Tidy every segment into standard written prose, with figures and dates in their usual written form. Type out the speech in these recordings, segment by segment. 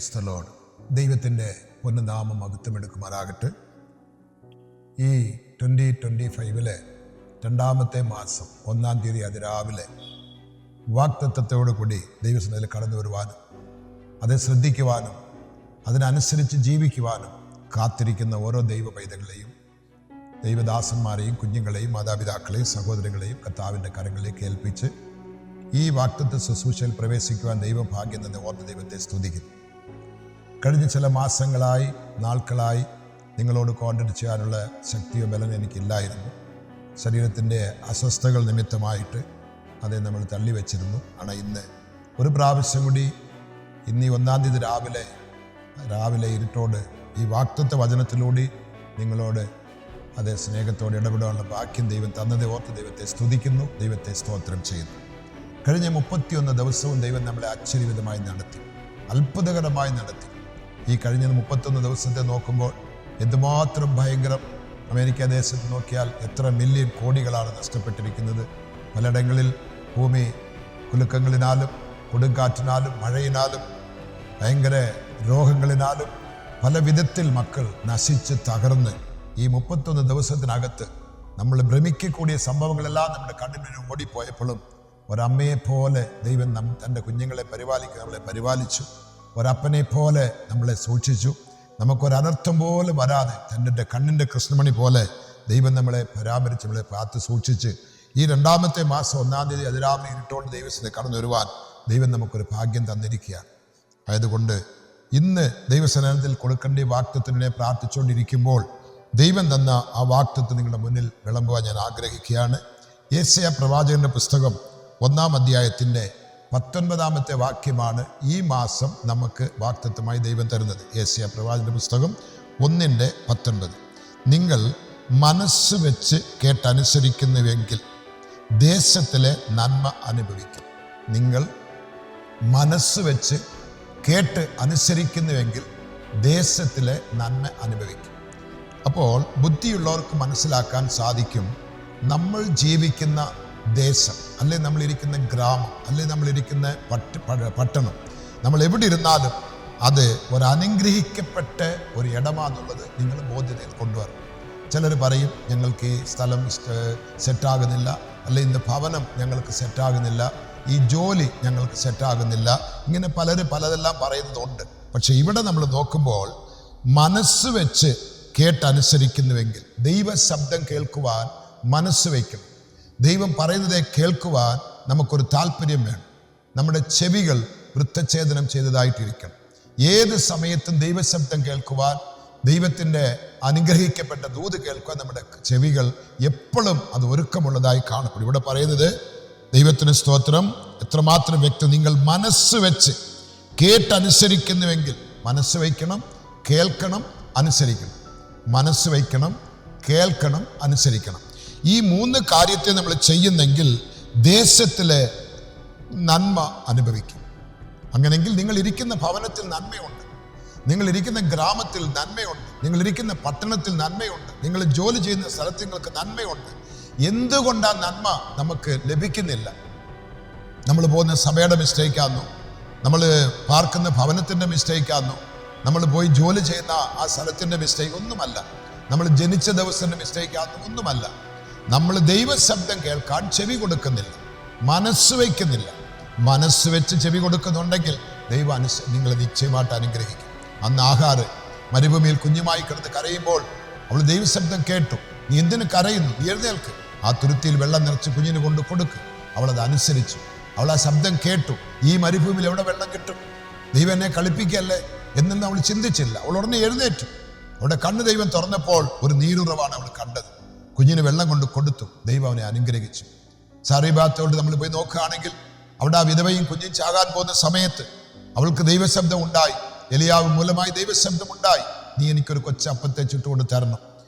Praise the Lord. ദൈവത്തിൻ്റെ പൊന്നുനാമം മഹത്വമെടുക്കുമാറാകട്ടെ. ഈ 2025 രണ്ടാമത്തെ മാസം 1-ാം തീയതി അതിരാവിലെ വാഗ്ദത്തത്തോടു കൂടി ദൈവസന്നിധിയിൽ കടന്നു വരുവാനും അത് ശ്രദ്ധിക്കുവാനും അതിനനുസരിച്ച് ജീവിക്കുവാനും കാത്തിരിക്കുന്ന ഓരോ ദൈവ പൈതങ്ങളെയും, ദൈവദാസന്മാരെയും, കുഞ്ഞുങ്ങളെയും, മാതാപിതാക്കളെയും, സഹോദരങ്ങളെയും കർത്താവിൻ്റെ കരങ്ങളിലേക്ക് ഏൽപ്പിച്ച് ഈ വാഗ്ദത്ത ശുശ്രൂഷയിൽ പ്രവേശിക്കുവാൻ ദൈവഭാഗ്യം തന്നെ ഓർത്ത് ദൈവത്തെ സ്തുതിക്കുന്നു. കഴിഞ്ഞ ചില മാസങ്ങളായി, നാൾക്കളായി നിങ്ങളോട് കോൺടാക്ട് ചെയ്യാനുള്ള ശക്തിയോ ബലം എനിക്കില്ലായിരുന്നു. ശരീരത്തിൻ്റെ അസ്വസ്ഥതകൾ നിമിത്തമായിട്ട് അതേ നമ്മൾ തള്ളിവെച്ചിരുന്നു. ആണ് ഇന്ന് ഒരു പ്രാവശ്യം കൂടി ഇന്ന് 1-ാം തീയതി രാവിലെ ഇരുട്ടോട് ഈ വാഗ്ദത്ത വചനത്തിലൂടെ നിങ്ങളോട് അതേ സ്നേഹത്തോടെ ഇടപെടാനുള്ള ഭാഗ്യം ദൈവം തന്നതെ ഓർത്ത് ദൈവത്തെ സ്തുതിക്കുന്നു, ദൈവത്തെ സ്തോത്രം ചെയ്യുന്നു. കഴിഞ്ഞ 31 ദിവസവും ദൈവം നമ്മളെ ആശ്ചര്യവിധമായി നടത്തി, അത്ഭുതകരമായി നടത്തി. ഈ കഴിഞ്ഞ 31 ദിവസത്തെ നോക്കുമ്പോൾ എന്തുമാത്രം ഭയങ്കരം. അമേരിക്ക ദേശത്ത് നോക്കിയാൽ എത്ര മില്യൺ കോടികളാണ് നഷ്ടപ്പെട്ടിരിക്കുന്നത്. പലയിടങ്ങളിൽ ഭൂമി കുലുക്കങ്ങളിനാലും, കൊടുങ്കാറ്റിനാലും, മഴയിനാലും, ഭയങ്കര രോഗങ്ങളിനാലും പല വിധത്തിൽ മക്കൾ നശിച്ച് തകർന്ന് ഈ 31 ദിവസത്തിനകത്ത് നമ്മൾ ഭ്രമിക്കக்கூடிய സംഭവങ്ങളെല്ലാം നമ്മുടെ കണ്ണിന് ഓടിപ്പോയപ്പോഴും ഒരമ്മയെ പോലെ ദൈവം തൻ്റെ കുഞ്ഞുങ്ങളെ നമ്മളെ പരിപാലിച്ചു. ഒരപ്പനെ പോലെ നമ്മളെ സൂക്ഷിച്ചു. നമുക്കൊരനർത്ഥം പോലും വരാതെ തൻ്റെ കണ്ണിൻ്റെ കൃഷ്ണമണി പോലെ ദൈവം നമ്മളെ പരാമരിച്ച് നമ്മളെ കാത്ത് സൂക്ഷിച്ച് ഈ 2-ാമത്തെ മാസം 1-ാം തീയതി അതിരാവിലെ ഇരുട്ടോണ്ട് ദൈവത്തിന് കടന്നു വരുവാൻ ദൈവം നമുക്കൊരു ഭാഗ്യം തന്നിരിക്കുകയാണ്. ആയതുകൊണ്ട് ഇന്ന് ദൈവസന്നിധിയിൽ കൊടുക്കേണ്ട വാഗ്ദത്തത്തിനെ പ്രാർത്ഥിച്ചുകൊണ്ടിരിക്കുമ്പോൾ ദൈവം തന്ന ആ വാഗ്ദത്തം നിങ്ങളുടെ മുന്നിൽ വിളമ്പുവാൻ ഞാൻ ആഗ്രഹിക്കുകയാണ്. യെശയ്യാ പ്രവാചകന്റെ പുസ്തകം 1-ാം അധ്യായത്തിൻ്റെ 19-ാമത്തെ വാക്യമാണ് ഈ മാസം നമുക്ക് വാഗ്ദത്തമായി ദൈവം തരുന്നത്. യെശയ്യാ പ്രവാചകന്റെ പുസ്തകം 1:19. നിങ്ങൾ മനസ്സ് വെച്ച് കേട്ടനുസരിക്കുന്നുവെങ്കിൽ ദേശത്തിലെ നന്മ അനുഭവിക്കും. നിങ്ങൾ മനസ്സ് വെച്ച് കേട്ട് അനുസരിക്കുന്നുവെങ്കിൽ ദേശത്തിലെ നന്മ അനുഭവിക്കും. അപ്പോൾ ബുദ്ധിയുള്ളവർക്ക് മനസ്സിലാക്കാൻ സാധിക്കും, നമ്മൾ ജീവിക്കുന്ന ദേശം, അല്ലെ നമ്മളിരിക്കുന്ന ഗ്രാമം, അല്ലെ നമ്മളിരിക്കുന്ന പട്ടണം, നമ്മൾ എവിടെ ഇരുന്നാലും അത് ഒരു അനുഗ്രഹിക്കപ്പെട്ട ഒരു ഇടമാണെന്നുള്ളത് നിങ്ങൾ ബോധ്യതയിൽ കൊണ്ടുവരണം. ചിലർ പറയും, ഞങ്ങൾക്ക് ഈ സ്ഥലം സെറ്റാകുന്നില്ല, അല്ലെ ഇന്ന് ഭവനം ഞങ്ങൾക്ക് സെറ്റാകുന്നില്ല, ഈ ജോലി ഞങ്ങൾക്ക് സെറ്റാകുന്നില്ല, ഇങ്ങനെ പലതെല്ലാം പറയുന്നതുണ്ട്. പക്ഷെ ഇവിടെ നമ്മൾ നോക്കുമ്പോൾ മനസ്സ് വെച്ച് കേട്ടനുസരിക്കുന്നുവെങ്കിൽ, ദൈവശബ്ദം കേൾക്കുവാൻ മനസ്സ് വയ്ക്കണം. ദൈവം പറയുന്നതേ കേൾക്കുവാൻ നമുക്കൊരു താല്പര്യം വേണം. നമ്മുടെ ചെവികൾ വൃത്തഛേദനം ചെയ്തതായിട്ടിരിക്കണം. ഏത് സമയത്തും ദൈവശബ്ദം കേൾക്കുവാൻ, ദൈവത്തിൻ്റെ അനുഗ്രഹിക്കപ്പെട്ട ദൂത് കേൾക്കുവാൻ നമ്മുടെ ചെവികൾ എപ്പോഴും അത് ഒരുക്കമുള്ളതായി കാണപ്പെടും. ഇവിടെ പറയുന്നത്, ദൈവത്തിന് സ്തോത്രം, എത്രമാത്രം വ്യക്തം. നിങ്ങൾ മനസ്സ് വെച്ച് കേട്ടനുസരിക്കുന്നുവെങ്കിൽ, മനസ്സ് വയ്ക്കണം, കേൾക്കണം, അനുസരിക്കണം. മനസ്സ് വയ്ക്കണം, കേൾക്കണം, അനുസരിക്കണം. ഈ 3 കാര്യത്തെ നമ്മൾ ചെയ്യുന്നെങ്കിൽ ദേശത്തിലെ നന്മ അനുഭവിക്കും. അങ്ങനെങ്കിൽ നിങ്ങൾ ഇരിക്കുന്ന ഭവനത്തിൽ നന്മയുണ്ട്, നിങ്ങൾ ഇരിക്കുന്ന ഗ്രാമത്തിൽ നന്മയുണ്ട്, നിങ്ങൾ ഇരിക്കുന്ന പട്ടണത്തിൽ നന്മയുണ്ട്, നിങ്ങൾ ജോലി ചെയ്യുന്ന സ്ഥലത്ത് നിങ്ങൾക്ക് നന്മയുണ്ട്. എന്തുകൊണ്ടാ നന്മ നമുക്ക് ലഭിക്കുന്നില്ല? നമ്മൾ പോകുന്ന സഭയുടെ മിസ്റ്റേക്കാന്നോ, നമ്മൾ പാർക്കുന്ന ഭവനത്തിൻ്റെ മിസ്റ്റേക്കാന്നോ, നമ്മൾ പോയി ജോലി ചെയ്യുന്ന ആ സ്ഥലത്തിൻ്റെ മിസ്റ്റേക്ക് ഒന്നുമല്ല, നമ്മൾ ജനിച്ച ദിവസത്തിൻ്റെ മിസ്റ്റേക്കാന്നോ ഒന്നുമല്ല. നമ്മൾ ദൈവശബ്ദം കേൾക്കാൻ ചെവി കൊടുക്കുന്നില്ല, മനസ്സ് വയ്ക്കുന്നില്ല. മനസ്സ് വെച്ച് ചെവി കൊടുക്കുന്നുണ്ടെങ്കിൽ ദൈവം നിങ്ങളെ നിശ്ചയമായിട്ട് അനുഗ്രഹിക്കും. അന്ന് ആഹാറ് മരുഭൂമിയിൽ കുഞ്ഞുമായി കിടന്ന് കരയുമ്പോൾ അവൾ ദൈവശബ്ദം കേട്ടു. നീ എന്തിനു കരയുന്നു? നീ എഴുന്നേൽക്ക്, ആ തുരുത്തിയിൽ വെള്ളം നിറച്ച് കുഞ്ഞിന് കൊണ്ട് കൊടുക്ക്. അവളത് അനുസരിച്ചു. അവൾ ആ ശബ്ദം കേട്ടു. ഈ മരുഭൂമിയിൽ എവിടെ വെള്ളം കിട്ടും? ദൈവം എന്നെ കളിപ്പിക്കല്ലേ എന്നൊന്നും അവൾ ചിന്തിച്ചില്ല. അവൾ ഉടനെ എഴുന്നേറ്റു. അവളുടെ കണ്ണ് ദൈവം തുറന്നപ്പോൾ ഒരു നീരുറവാണ് അവൾ കണ്ടത്. കുഞ്ഞിന് വെള്ളം കൊണ്ട് കൊടുത്തു. ദൈവം അവനെ അനുഗ്രഹിച്ചു. സാരീഭാഗത്തോട് നമ്മൾ പോയി നോക്കുകയാണെങ്കിൽ അവിടെ ആ വിധവയും കുഞ്ഞും ചാകാൻ പോകുന്ന സമയത്ത് അവൾക്ക് ദൈവശബ്ദം ഉണ്ടായി. എലിയാവ് മൂലമായി ദൈവശബ്ദം ഉണ്ടായി. നീ എനിക്കൊരു കൊച്ചപ്പത്തെ ചുട്ടുകൊണ്ട് തരണം,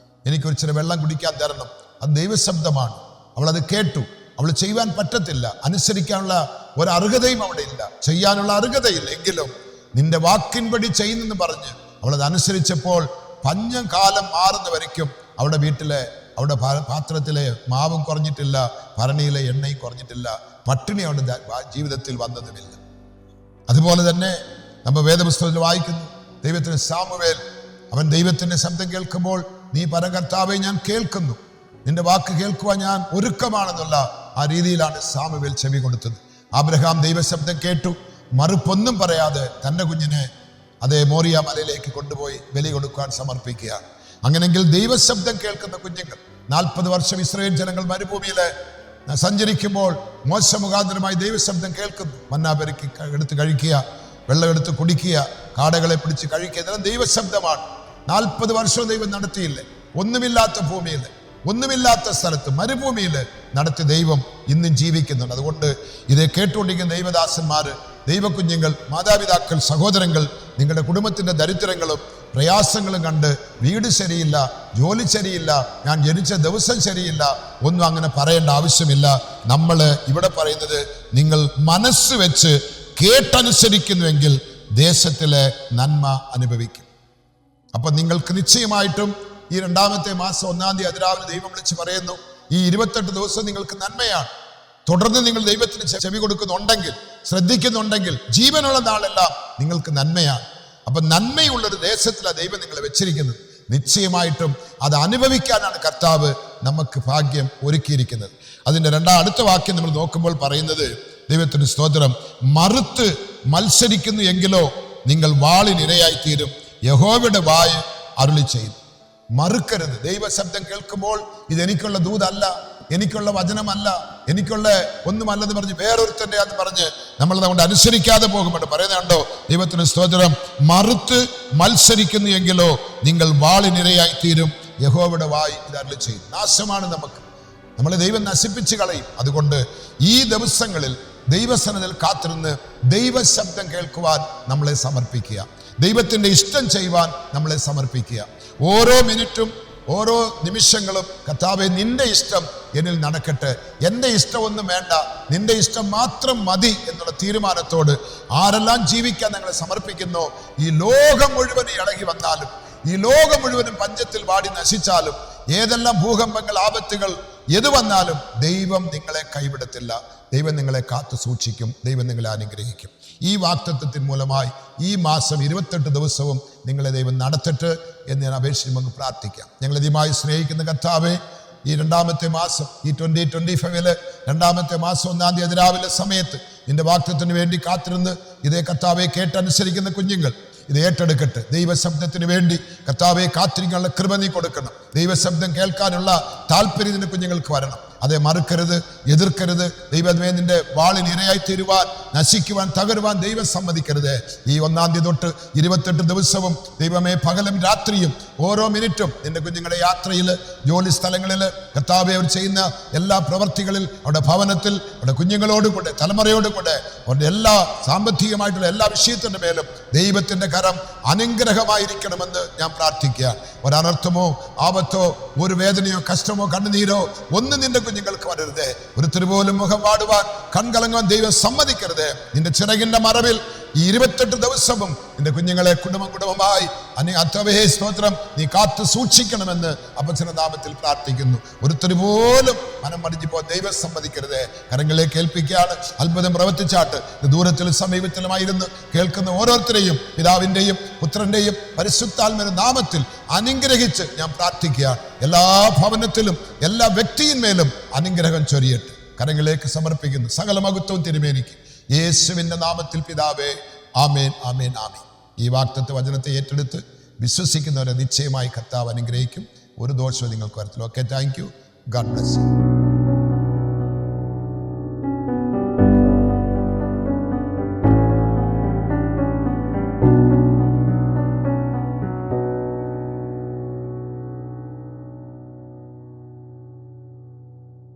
എനിക്കൊരു ചില വെള്ളം കുടിക്കാൻ തരണം. അത് ദൈവശബ്ദമാണ്. അവളത് കേട്ടു. അവൾ ചെയ്യുവാൻ പറ്റത്തില്ല, അനുസരിക്കാനുള്ള ഒരു അർഹതയും അവിടെ ഇല്ല, ചെയ്യാനുള്ള അർഹതയില്ല. എങ്കിലും നിന്റെ വാക്കിൻപടി ചെയ്യുന്നെന്ന് പറഞ്ഞ് അവളത് അനുസരിച്ചപ്പോൾ പഞ്ഞകാലം മാറുന്ന വരയ്ക്കും അവിടെ വീട്ടിലെ, അവിടെ പാത്രത്തിലെ മാവും കുറഞ്ഞിട്ടില്ല, ഭരണിയിലെ എണ്ണയും കുറഞ്ഞിട്ടില്ല, പട്ടിണി അവിടെ ജീവിതത്തിൽ വന്നതുമില്ല. അതുപോലെ തന്നെ നമ്മൾ വേദപുസ്തകത്തിൽ വായിക്കുന്നു, ദൈവത്തിന് സാമുവേൽ അവൻ ദൈവത്തിന്റെ ശബ്ദം കേൾക്കുമ്പോൾ, നീ പറ കർത്താവേ ഞാൻ കേൾക്കുന്നു, നിന്റെ വാക്ക് കേൾക്കുവാൻ ഞാൻ ഒരുക്കമാണെന്നുള്ള ആ രീതിയിലാണ് സാമുവേൽ ചെവി കൊടുത്തത്. അബ്രഹാം ദൈവശബ്ദം കേട്ടു, മറുപ്പൊന്നും പറയാതെ തൻ്റെ കുഞ്ഞിനെ അതേ മോറിയ മലയിലേക്ക് കൊണ്ടുപോയി ബലി കൊടുക്കുവാൻ സമർപ്പിക്കുകയാണ്. അങ്ങനെങ്കിൽ ദൈവശബ്ദം കേൾക്കുന്ന കുഞ്ഞുങ്ങൾ 40 വർഷം ഇസ്രായേൽ ജനങ്ങൾ മരുഭൂമിയിൽ സഞ്ചരിക്കുമ്പോൾ മോശ മുഖാന്തരമായി ദൈവശബ്ദം കേൾക്കുന്നു. മന്നാ പെറുക്കി എടുത്ത് കഴിക്കുക, വെള്ളം എടുത്ത് കുടിക്കുക, കാടകളെ പിടിച്ച് കഴിക്കുക, ഇതെല്ലാം ദൈവശബ്ദമാണ്. 40 വർഷവും ദൈവം നടത്തിയില്ലേ? ഒന്നുമില്ലാത്ത ഭൂമിയിൽ, ഒന്നുമില്ലാത്ത സ്ഥലത്ത്, മരുഭൂമിയിൽ നടത്തിയ ദൈവം ഇന്നും ജീവിക്കുന്നുണ്ട്. അതുകൊണ്ട് ഇത് കേട്ടുകൊണ്ടിരിക്കുന്ന ദൈവദാസന്മാർ, ദൈവകുഞ്ഞുങ്ങൾ, മാതാപിതാക്കൾ, സഹോദരങ്ങൾ, നിങ്ങളുടെ കുടുംബത്തിൻ്റെ ദരിദ്രങ്ങളും പ്രയാസങ്ങളും കണ്ട് വീട് ശരിയില്ല, ജോലി ശരിയില്ല, ഞാൻ ജനിച്ച ദിവസം ശരിയില്ല, ഒന്നും അങ്ങനെ പറയേണ്ട ആവശ്യമില്ല. നമ്മൾ ഇവിടെ പറയുന്നത്, നിങ്ങൾ മനസ്സ് വെച്ച് കേട്ടനുസരിക്കുന്നുവെങ്കിൽ ദേശത്തിലെ നന്മ അനുഭവിക്കും. അപ്പൊ നിങ്ങൾക്ക് നിശ്ചയമായിട്ടും ഈ 2-ാമത്തെ മാസം 1-ാം തീയതി അതിരാവിലെ ദൈവം വിളിച്ച് പറയുന്നു, ഈ 28 ദിവസം നിങ്ങൾക്ക് നന്മയാണ്. തുടർന്ന് നിങ്ങൾ ദൈവത്തിന് ചെവി കൊടുക്കുന്നുണ്ടെങ്കിൽ, ശ്രദ്ധിക്കുന്നുണ്ടെങ്കിൽ, ജീവനുള്ള നാളെല്ലാം നിങ്ങൾക്ക് നന്മയാണ്. അപ്പൊ നന്മയുള്ളൊരു ദേശത്തിലാണ് ദൈവം നിങ്ങളെ വെച്ചിരിക്കുന്നത്. നിശ്ചയമായിട്ടും അത് അനുഭവിക്കാനാണ് കർത്താവ് നമുക്ക് ഭാഗ്യം ഒരുക്കിയിരിക്കുന്നത്. അതിൻ്റെ അടുത്ത വാക്യം നമ്മൾ നോക്കുമ്പോൾ പറയുന്നത്, ദൈവത്തിന് സ്തോത്രം, മറുത്ത് മത്സരിക്കുന്നു എങ്കിലോ നിങ്ങൾ വാളിനിരയായിത്തീരും, യഹോവയുടെ വായ് അരുളി ചെയ്തു. മറുക്കരുത്. ദൈവശബ്ദം കേൾക്കുമ്പോൾ ഇതെനിക്കുള്ള ദൂതല്ല, എനിക്കുള്ള വചനമല്ല, എനിക്കുള്ള ഒന്നുമല്ലെന്ന് പറഞ്ഞ് വേറൊരുത്തൻ്റെ അത് പറഞ്ഞ് നമ്മൾ അതുകൊണ്ട് അനുസരിക്കാതെ പോകുമ്പോൾ പറയുന്നുണ്ടോ, ദൈവത്തിന് സ്തോത്രം, മറുത്ത് മത്സരിക്കുന്നു എങ്കിലോ നിങ്ങൾ വാളിനിരയായിത്തീരും, യഹോവയുടെ വായ് ഇത് അരുളി ചെയ്യും. നാശമാണ് നമുക്ക്, നമ്മളെ ദൈവം നശിപ്പിച്ച് കളയും. അതുകൊണ്ട് ഈ ദിവസങ്ങളിൽ ദൈവസന്നിധിയിൽ കാത്തിരുന്ന് ദൈവശബ്ദം കേൾക്കുവാൻ നമ്മളെ സമർപ്പിക്കുക, ദൈവത്തിൻ്റെ ഇഷ്ടം ചെയ്യുവാൻ നമ്മളെ സമർപ്പിക്കുക. ഓരോ മിനിറ്റും, ഓരോ നിമിഷങ്ങളും കർത്താവേ നിന്റെ ഇഷ്ടം എന്നിൽ നടക്കട്ടെ, എൻ്റെ ഇഷ്ടമൊന്നും വേണ്ട, നിന്റെ ഇഷ്ടം മാത്രം മതി എന്നുള്ള തീരുമാനത്തോട് ആരെല്ലാം ജീവിക്കാൻ ഞങ്ങളെ സമർപ്പിക്കുന്നോ, ഈ ലോകം മുഴുവനും ഇളകി വന്നാലും, ഈ ലോകം മുഴുവനും പഞ്ചത്തിൽ വാടി നശിച്ചാലും, ഏതെല്ലാം ഭൂകമ്പങ്ങൾ, ആപത്തുകൾ എത് വന്നാലും ദൈവം നിങ്ങളെ കൈവിടത്തില്ല. ദൈവം നിങ്ങളെ കാത്തു സൂക്ഷിക്കും. ദൈവം നിങ്ങളെ അനുഗ്രഹിക്കും. ഈ വാഗ്ദത്തത്തിൻ മൂലമായി ഈ മാസം 28 ദിവസവും നിങ്ങളെ ദൈവം നടത്തട്ടെ എന്ന് ഞാൻ അപേക്ഷിച്ച് നമുക്ക് പ്രാർത്ഥിക്കാം. ഞങ്ങൾ അധികമായി സ്നേഹിക്കുന്ന കർത്താവേ, ഈ 2-ാമത്തെ മാസം, ഈ 2025 2-ാമത്തെ മാസം 1-ാം തീയതി അതിരാവിലെ സമയത്ത് നിന്റെ വാഗ്ദത്തത്തിന് വേണ്ടി കാത്തിരുന്ന് ഇതേ കർത്താവെ കേട്ടനുസരിക്കുന്ന കുഞ്ഞുങ്ങൾ ഇത് ഏറ്റെടുക്കട്ടെ. ദൈവശബ്ദത്തിന് വേണ്ടി കർത്താവെ കാത്തിരിക്കാനുള്ള കൃപ നീ കൊടുക്കണം. ദൈവശബ്ദം കേൾക്കാനുള്ള താല്പര്യം നിന്റെ കുഞ്ഞുങ്ങൾക്ക് വരണം. അതേ മറുക്കരുത്, എതിർക്കരുത്. ദൈവമേ നിന്റെ വാളിന് ഇരയായി തീരുവാൻ, നശിക്കുവാൻ, തകരുവാൻ ദൈവം സമ്മതിക്കരുത്. ഈ 1-ാം തീയതി തൊട്ട് 28 ദിവസവും ദൈവമേ പകലും രാത്രിയും ഓരോ മിനിറ്റും നിന്റെ കുഞ്ഞുങ്ങളുടെ യാത്രയിൽ, ജോലി സ്ഥലങ്ങളിൽ, കർത്താവെ അവർ ചെയ്യുന്ന എല്ലാ പ്രവർത്തികളിൽ, അവരുടെ ഭവനത്തിൽ, അവരുടെ കുഞ്ഞുങ്ങളോടും കൂടെ, തലമുറയോടും കൂടെ, അവരുടെ എല്ലാ സാമ്പത്തികമായിട്ടുള്ള എല്ലാ വിഷയത്തിൻ്റെ മേലും ദൈവത്തിൻ്റെ കരം അനുഗ്രഹമായിരിക്കണമെന്ന് ഞാൻ പ്രാർത്ഥിക്കുക. ഒരനർത്ഥമോ ആപത്തോ ഒരു വേദനയോ കഷ്ടമോ കണ്ണുനീരോ ഒന്നും നിന്റെ കുഞ്ഞുങ്ങൾക്ക് വരരുതേ. ഒരുത്തര് പോലും മുഖം വാടുവാൻ, കൺകലങ്ങുവാൻ ദൈവം സമ്മതിക്കരുതേ. നിന്റെ ചിറകിന്റെ മറവിൽ ഈ 28 ദിവസവും നിന്റെ കുഞ്ഞുങ്ങളെ കുടുംബമായി സ്തോത്രം നീ കാത്തു സൂക്ഷിക്കണമെന്ന് അപ്പച്ചന്റെ നാമത്തിൽ പ്രാർത്ഥിക്കുന്നു. ഒരുത്തര് പോലും മനം മടിഞ്ഞു പോകാൻ ദൈവം സമ്മതിക്കരുതേ. കരങ്ങളിലേക്ക് ഏൽപ്പിക്കുകയാണ്. അത്ഭുതം പ്രവർത്തിച്ചാട്ട് ദൂരത്തിലും സമീപത്തിലുമായിരുന്നു കേൾക്കുന്ന ഓരോരുത്തരെയും പിതാവിൻ്റെയും പുത്രന്റെയും പരിശുദ്ധാത്മയുടെ നാമത്തിൽ അനുഗ്രഹിച്ച് ഞാൻ പ്രാർത്ഥിക്കുകയാണ്. എല്ലാ ഭവനത്തിലും എല്ലാ വ്യക്തിയിന്മേലും അനുഗ്രഹം ചൊരിയട്ടെ. കരങ്ങളിലേക്ക് സമർപ്പിക്കുന്നു. സകല മഹത്വവും തിരുമേനിക്ക് യേശുവിൻ്റെ നാമത്തിൽ പിതാവേ, ആമേൻ, ആമേൻ, ആമേൻ. ഈ വാഗ്ദത്ത വചനത്തെ ഏറ്റെടുത്ത് വിശ്വസിക്കുന്നവരെ നിശ്ചയമായി കർത്താവ് അനുഗ്രഹിക്കും. ഒരു ദോഷവും നിങ്ങൾക്ക് വരത്തില്ല. Okay, thank you. God bless you.